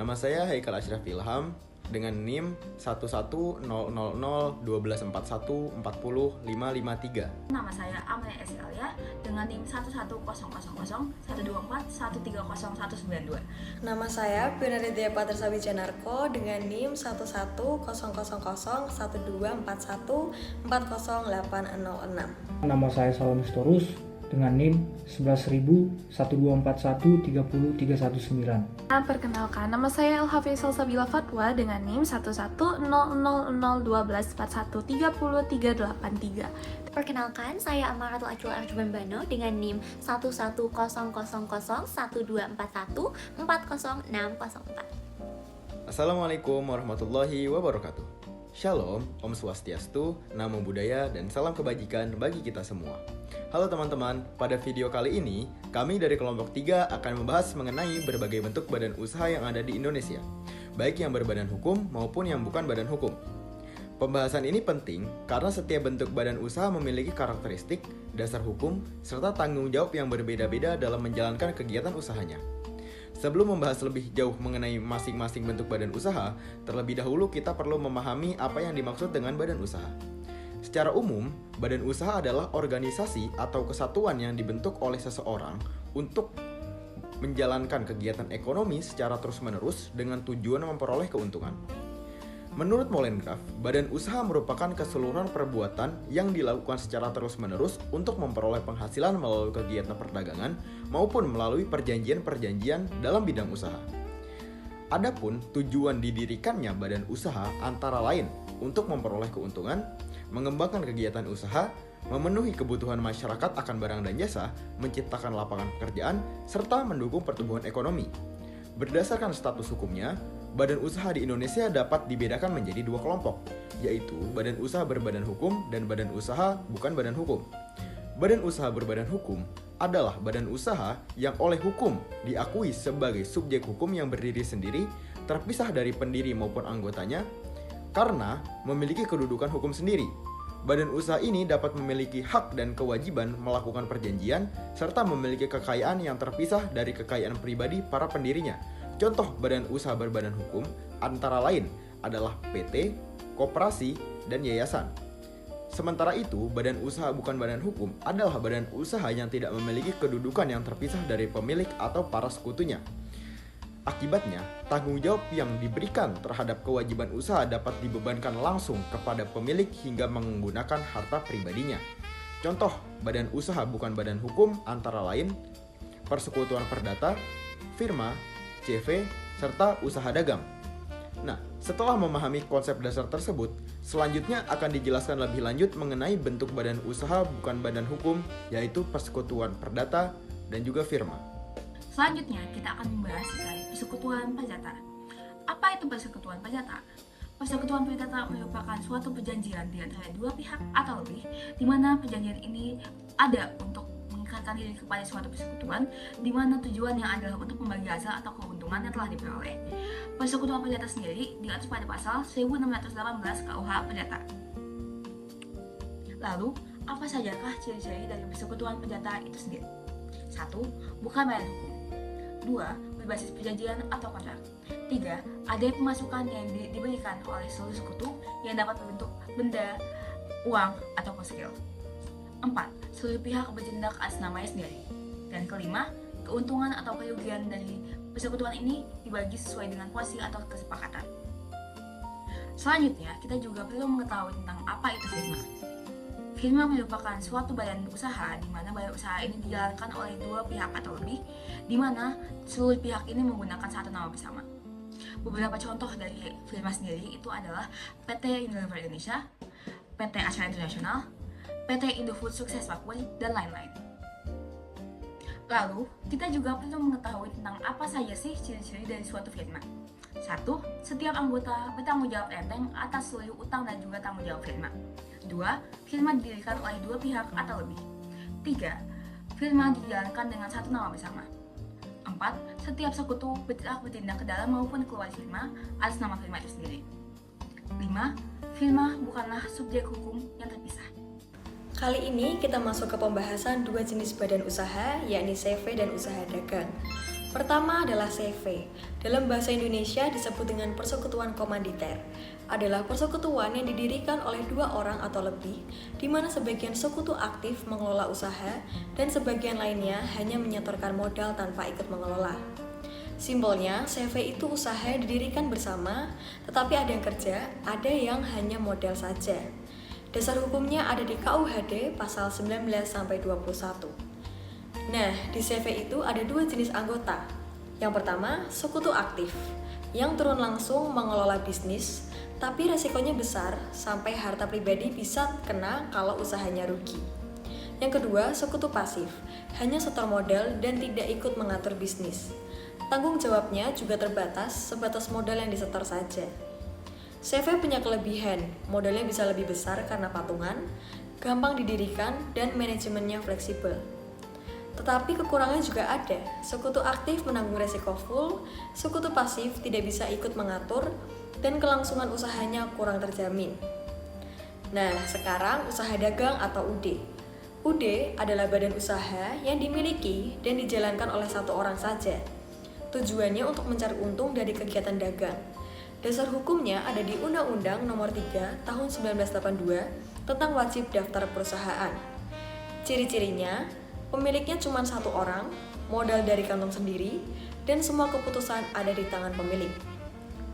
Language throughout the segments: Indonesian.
Nama saya Haikal Ashraf Ilham dengan NIM 1100041405553. Nama saya Amalia Esalia dengan NIM 11000124130130192. Nama saya Pionaridya Patersawi Janarko dengan NIM 1100012414086. Nama saya Salamis Torus dengan NIM 11.1241303119. Perkenalkan, nama saya Elhafi Salsabila Fatwa dengan NIM 110001241303383. Perkenalkan, saya Amaratul Acul Arjuban Bano dengan NIM 11000124140640604. Assalamualaikum warahmatullahi wabarakatuh. Shalom, Om Swastiastu, Namo Buddhaya, dan salam kebajikan bagi kita semua. Halo teman-teman, pada video kali ini, kami dari kelompok 3 akan membahas mengenai berbagai bentuk badan usaha yang ada di Indonesia, baik yang berbadan hukum maupun yang bukan badan hukum. Pembahasan ini penting karena setiap bentuk badan usaha memiliki karakteristik, dasar hukum, serta tanggung jawab yang berbeda-beda dalam menjalankan kegiatan usahanya. Sebelum membahas lebih jauh mengenai masing-masing bentuk badan usaha, terlebih dahulu kita perlu memahami apa yang dimaksud dengan badan usaha. Secara umum, badan usaha adalah organisasi atau kesatuan yang dibentuk oleh seseorang untuk menjalankan kegiatan ekonomi secara terus-menerus dengan tujuan memperoleh keuntungan. Menurut Molengraf, badan usaha merupakan keseluruhan perbuatan yang dilakukan secara terus-menerus untuk memperoleh penghasilan melalui kegiatan perdagangan maupun melalui perjanjian-perjanjian dalam bidang usaha. Adapun tujuan didirikannya badan usaha antara lain untuk memperoleh keuntungan, mengembangkan kegiatan usaha, memenuhi kebutuhan masyarakat akan barang dan jasa, menciptakan lapangan pekerjaan, serta mendukung pertumbuhan ekonomi. Berdasarkan status hukumnya, badan usaha di Indonesia dapat dibedakan menjadi dua kelompok, yaitu badan usaha berbadan hukum dan badan usaha bukan badan hukum. Badan usaha berbadan hukum adalah badan usaha yang oleh hukum diakui sebagai subjek hukum yang berdiri sendiri, terpisah dari pendiri maupun anggotanya, karena memiliki kedudukan hukum sendiri. Badan usaha ini dapat memiliki hak dan kewajiban melakukan perjanjian, serta memiliki kekayaan yang terpisah dari kekayaan pribadi para pendirinya. Contoh badan usaha berbadan hukum antara lain adalah PT, koperasi, dan yayasan. Sementara itu, badan usaha bukan badan hukum adalah badan usaha yang tidak memiliki kedudukan yang terpisah dari pemilik atau para sekutunya. Akibatnya, tanggung jawab yang diberikan terhadap kewajiban usaha dapat dibebankan langsung kepada pemilik hingga menggunakan harta pribadinya. Contoh, badan usaha bukan badan hukum antara lain Persekutuan Perdata, Firma, CV, serta usaha dagang. Nah, setelah memahami konsep dasar tersebut, selanjutnya akan dijelaskan lebih lanjut mengenai bentuk badan usaha bukan badan hukum, yaitu Persekutuan Perdata dan juga Firma. Selanjutnya, kita akan membahas tentang persekutuan perdata. Apa itu persekutuan perdata? Persekutuan perdata merupakan suatu perjanjian di antara dua pihak atau lebih, di mana perjanjian ini ada untuk mengikatkan diri kepada suatu persekutuan, di mana tujuannya adalah untuk membagi hasil atau keuntungan yang telah diperoleh. Persekutuan perdata sendiri diatur pada pasal 1618 KUH Perdata. Lalu, apa sajakah ciri-ciri dari persekutuan perdata itu sendiri? 1. Bukan badan hukum. 2. Berbasis perjanjian atau kontrak. 3. Ada pemasukan yang diberikan oleh seluruh sekutu yang dapat berbentuk benda, uang, atau skill. 4. Seluruh pihak bertindak atas namanya sendiri. Dan kelima, keuntungan atau kerugian dari persekutuan ini dibagi sesuai dengan porsi atau kesepakatan. Selanjutnya, kita juga perlu mengetahui tentang apa itu firma. Firma merupakan suatu badan usaha di mana badan usaha ini dijalankan oleh dua pihak atau lebih, di mana seluruh pihak ini menggunakan satu nama bersama. Beberapa contoh dari firma sendiri itu adalah PT Unilever Indonesia, PT Acara Internasional, PT Indofood Sukses Makmur, dan lain-lain. Lalu, kita juga perlu mengetahui tentang apa saja sih ciri-ciri dari suatu firma. 1. Setiap anggota bertanggung jawab enteng atas seluruh utang dan juga tanggung jawab firma. 2. Firma didirikan oleh dua pihak atau lebih. 3. Firma dijalankan dengan satu nama bersama. 4. Setiap sekutu berhak bertindak ke dalam maupun keluar firma atas nama firma itu sendiri. 5. Firma bukanlah subjek hukum yang terpisah. Kali ini kita masuk ke pembahasan dua jenis badan usaha, yakni CV dan usaha dagang. Pertama adalah CV. Dalam bahasa Indonesia disebut dengan persekutuan komanditer. Adalah persekutuan yang didirikan oleh 2 orang atau lebih, di mana sebagian sekutu aktif mengelola usaha dan sebagian lainnya hanya menyetorkan modal tanpa ikut mengelola. Simbolnya, CV itu usaha yang didirikan bersama, tetapi ada yang kerja, ada yang hanya modal saja. Dasar hukumnya ada di KUHD pasal 19-21. Nah, di CV itu ada 2 jenis anggota. Yang pertama, sekutu aktif, yang turun langsung mengelola bisnis, tapi resikonya besar sampai harta pribadi bisa kena kalau usahanya rugi. Yang kedua, sekutu pasif, hanya setor modal dan tidak ikut mengatur bisnis. Tanggung jawabnya juga terbatas, sebatas modal yang disetor saja. CV punya kelebihan, modalnya bisa lebih besar karena patungan, gampang didirikan, dan manajemennya fleksibel. Tetapi kekurangannya juga ada. Sekutu aktif menanggung resiko full, sekutu pasif tidak bisa ikut mengatur, dan kelangsungan usahanya kurang terjamin. Nah, sekarang usaha dagang atau UD. UD adalah badan usaha yang dimiliki dan dijalankan oleh 1 orang saja. Tujuannya untuk mencari untung dari kegiatan dagang. Dasar hukumnya ada di Undang-Undang Nomor 3 Tahun 1982 tentang wajib daftar perusahaan. Ciri-cirinya, pemiliknya cuma 1 orang, modal dari kantong sendiri, dan semua keputusan ada di tangan pemilik.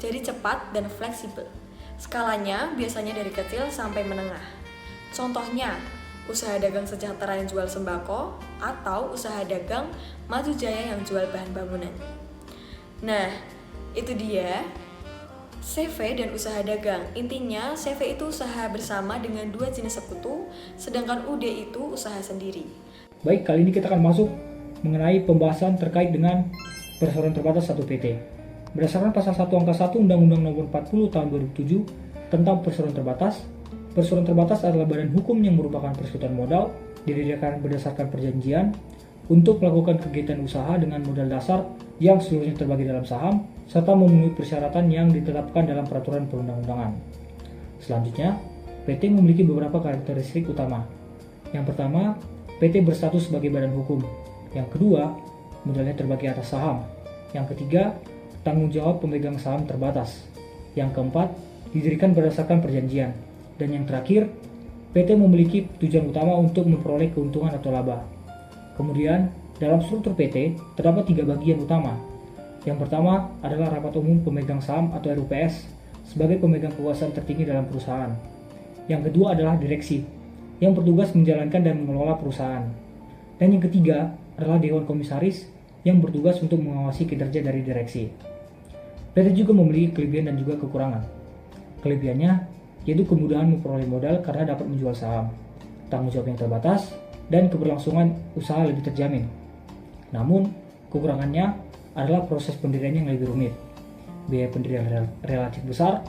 Jadi cepat dan fleksibel. Skalanya biasanya dari kecil sampai menengah. Contohnya, usaha dagang sejahtera yang jual sembako, atau usaha dagang Maju Jaya yang jual bahan bangunan. Nah, itu dia CV dan usaha dagang. Intinya, CV itu usaha bersama dengan 2 jenis sekutu, sedangkan UD itu usaha sendiri. Baik, kali ini kita akan masuk mengenai pembahasan terkait dengan perseroan terbatas satu PT. Berdasarkan pasal 1 angka 1 Undang-Undang Nomor 40 Tahun 2007 tentang perseroan terbatas adalah badan hukum yang merupakan persekutuan modal, didirikan berdasarkan perjanjian untuk melakukan kegiatan usaha dengan modal dasar yang seluruhnya terbagi dalam saham, serta memenuhi persyaratan yang ditetapkan dalam peraturan perundang-undangan. Selanjutnya, PT memiliki beberapa karakteristik utama. Yang pertama, PT berstatus sebagai badan hukum. Yang kedua, modalnya terbagi atas saham. Yang ketiga, tanggung jawab pemegang saham terbatas. Yang keempat, didirikan berdasarkan perjanjian. Dan yang terakhir, PT memiliki tujuan utama untuk memperoleh keuntungan atau laba. Kemudian, dalam struktur PT terdapat 3 bagian utama. Yang pertama adalah rapat umum pemegang saham atau RUPS sebagai pemegang kekuasaan tertinggi dalam perusahaan. Yang kedua adalah direksi, yang bertugas menjalankan dan mengelola perusahaan. Dan yang ketiga adalah Dewan Komisaris yang bertugas untuk mengawasi kinerja dari direksi. PT juga memiliki kelebihan dan juga kekurangan. Kelebihannya yaitu kemudahan memperoleh modal karena dapat menjual saham, tanggung jawab yang terbatas, dan keberlangsungan usaha lebih terjamin. Namun, kekurangannya adalah proses pendirian yang lebih rumit, biaya pendirian relatif besar,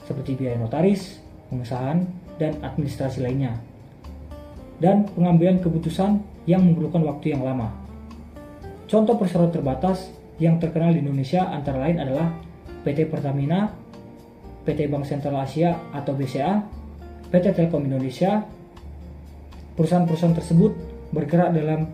seperti biaya notaris, pengesahan, dan administrasi lainnya, dan pengambilan keputusan yang memerlukan waktu yang lama. Contoh perseroan terbatas yang terkenal di Indonesia antara lain adalah PT Pertamina, PT Bank Sentral Asia atau BCA, PT Telkom Indonesia. Perusahaan-perusahaan tersebut bergerak dalam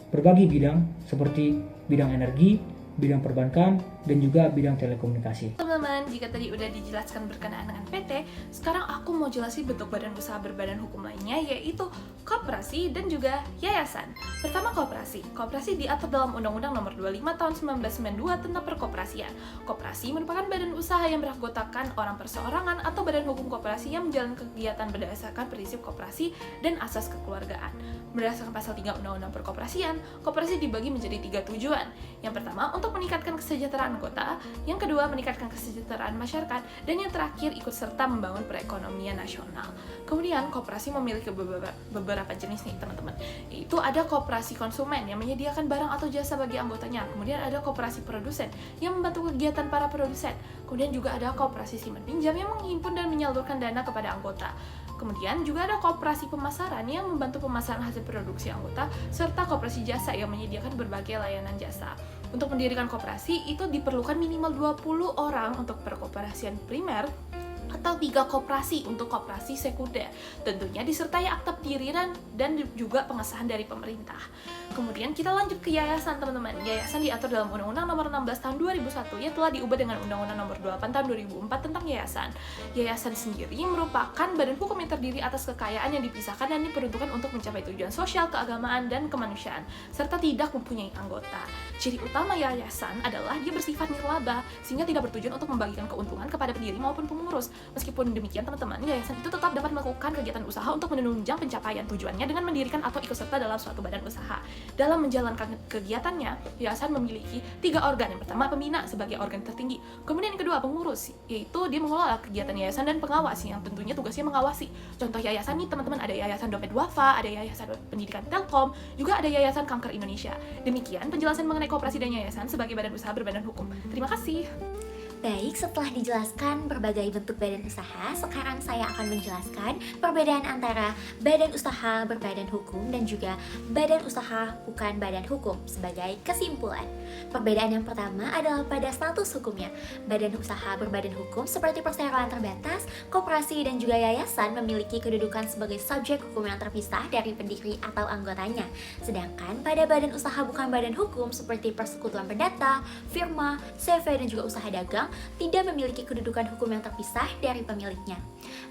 berbagai bidang seperti bidang energi, bidang perbankan, dan juga bidang telekomunikasi. Teman-teman, jika tadi udah dijelaskan berkenaan dengan PT, sekarang aku mau jelasin bentuk badan usaha berbadan hukum lainnya, yaitu koperasi dan juga yayasan. Pertama, koperasi. Koperasi diatur dalam Undang-Undang Nomor 25 Tahun 1992 tentang perkoperasian. Koperasi merupakan badan usaha yang beranggotakan orang perseorangan atau badan hukum koperasi yang menjalankan kegiatan berdasarkan prinsip koperasi dan asas kekeluargaan. Berdasarkan pasal 3 Undang-Undang Perkoperasian, koperasi dibagi menjadi 3 tujuan. Yang pertama, untuk meningkatkan kesejahteraan anggota, yang kedua meningkatkan kesejahteraan masyarakat, dan yang terakhir ikut serta membangun perekonomian nasional. Kemudian koperasi memiliki beberapa jenis nih teman-teman, yaitu ada koperasi konsumen yang menyediakan barang atau jasa bagi anggotanya, kemudian ada koperasi produsen yang membantu kegiatan para produsen, kemudian juga ada koperasi simpan pinjam yang menghimpun dan menyalurkan dana kepada anggota. Kemudian juga ada koperasi pemasaran yang membantu pemasaran hasil produksi anggota, serta koperasi jasa yang menyediakan berbagai layanan jasa. Untuk mendirikan koperasi itu diperlukan minimal 20 orang untuk perkoperasian primer, atau 3 koperasi untuk koperasi sekunder. Tentunya disertai akta pendirian dan juga pengesahan dari pemerintah. Kemudian kita lanjut ke yayasan, teman-teman. Yayasan diatur dalam Undang-Undang Nomor 16 Tahun 2001 yang telah diubah dengan Undang-Undang Nomor 28 Tahun 2004 tentang yayasan. Yayasan sendiri merupakan badan hukum yang terdiri atas kekayaan yang dipisahkan dan diperuntukkan untuk mencapai tujuan sosial, keagamaan, dan kemanusiaan, serta tidak mempunyai anggota. Ciri utama yayasan adalah dia bersifat nirlaba, sehingga tidak bertujuan untuk membagikan keuntungan kepada pendiri maupun pengurus. Meskipun demikian, teman-teman, yayasan itu tetap dapat melakukan kegiatan usaha untuk menunjang pencapaian tujuannya dengan mendirikan atau ikut serta dalam suatu badan usaha. Dalam menjalankan kegiatannya, yayasan memiliki 3 organ. Yang pertama, pembina sebagai organ tertinggi. Kemudian yang kedua, pengurus, yaitu dia mengelola kegiatan yayasan, dan pengawas yang tentunya tugasnya mengawasi. Contoh yayasan nih, teman-teman, ada Yayasan Dompet Wafa, ada Yayasan Pendidikan Telkom, juga ada Yayasan Kanker Indonesia. Demikian penjelasan mengenai koperasi dan yayasan sebagai badan usaha berbadan hukum. Terima kasih. Baik, setelah dijelaskan berbagai bentuk badan usaha, sekarang saya akan menjelaskan perbedaan antara badan usaha berbadan hukum dan juga badan usaha bukan badan hukum sebagai kesimpulan. Perbedaan yang pertama adalah pada status hukumnya. Badan usaha berbadan hukum seperti perseroan terbatas, koperasi, dan juga yayasan memiliki kedudukan sebagai subjek hukum yang terpisah dari pendiri atau anggotanya. Sedangkan pada badan usaha bukan badan hukum seperti persekutuan perdata, firma, CV, dan juga usaha dagang tidak memiliki kedudukan hukum yang terpisah dari pemiliknya.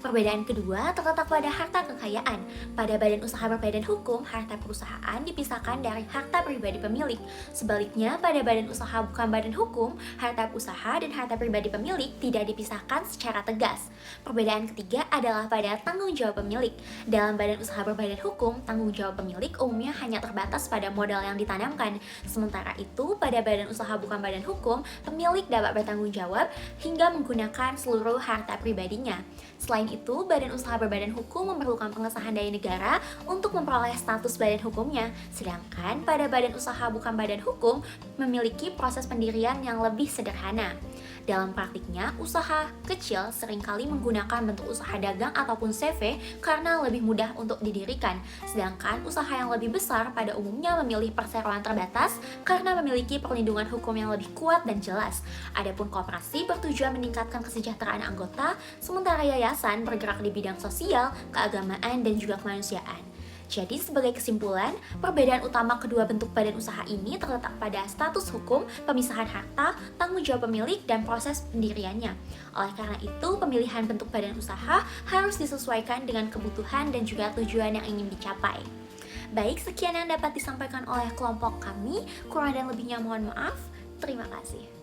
Perbedaan kedua terletak pada harta kekayaan. Pada badan usaha berbadan hukum, harta perusahaan dipisahkan dari harta pribadi pemilik. Sebaliknya, pada badan usaha bukan badan hukum, harta usaha dan harta pribadi pemilik tidak dipisahkan secara tegas. Perbedaan ketiga adalah pada tanggung jawab pemilik. Dalam badan usaha berbadan hukum, tanggung jawab pemilik umumnya hanya terbatas pada modal yang ditanamkan. Sementara itu, pada badan usaha bukan badan hukum, pemilik dapat bertanggung jawab hingga menggunakan seluruh harta pribadinya. Selain itu, badan usaha berbadan hukum memerlukan pengesahan dari negara untuk memperoleh status badan hukumnya, sedangkan pada badan usaha bukan badan hukum memiliki proses pendirian yang lebih sederhana. Dalam praktiknya, usaha kecil seringkali menggunakan bentuk usaha dagang ataupun CV karena lebih mudah untuk didirikan, sedangkan usaha yang lebih besar pada umumnya memilih perseroan terbatas karena memiliki perlindungan hukum yang lebih kuat dan jelas. Adapun koperasi bertujuan meningkatkan kesejahteraan anggota, sementara yayasan bergerak di bidang sosial, keagamaan, dan juga kemanusiaan. Jadi sebagai kesimpulan, perbedaan utama kedua bentuk badan usaha ini terletak pada status hukum, pemisahan harta, tanggung jawab pemilik, dan proses pendiriannya. Oleh karena itu, pemilihan bentuk badan usaha harus disesuaikan dengan kebutuhan dan juga tujuan yang ingin dicapai. Baik, sekian yang dapat disampaikan oleh kelompok kami. Kurang dan lebihnya mohon maaf. Terima kasih.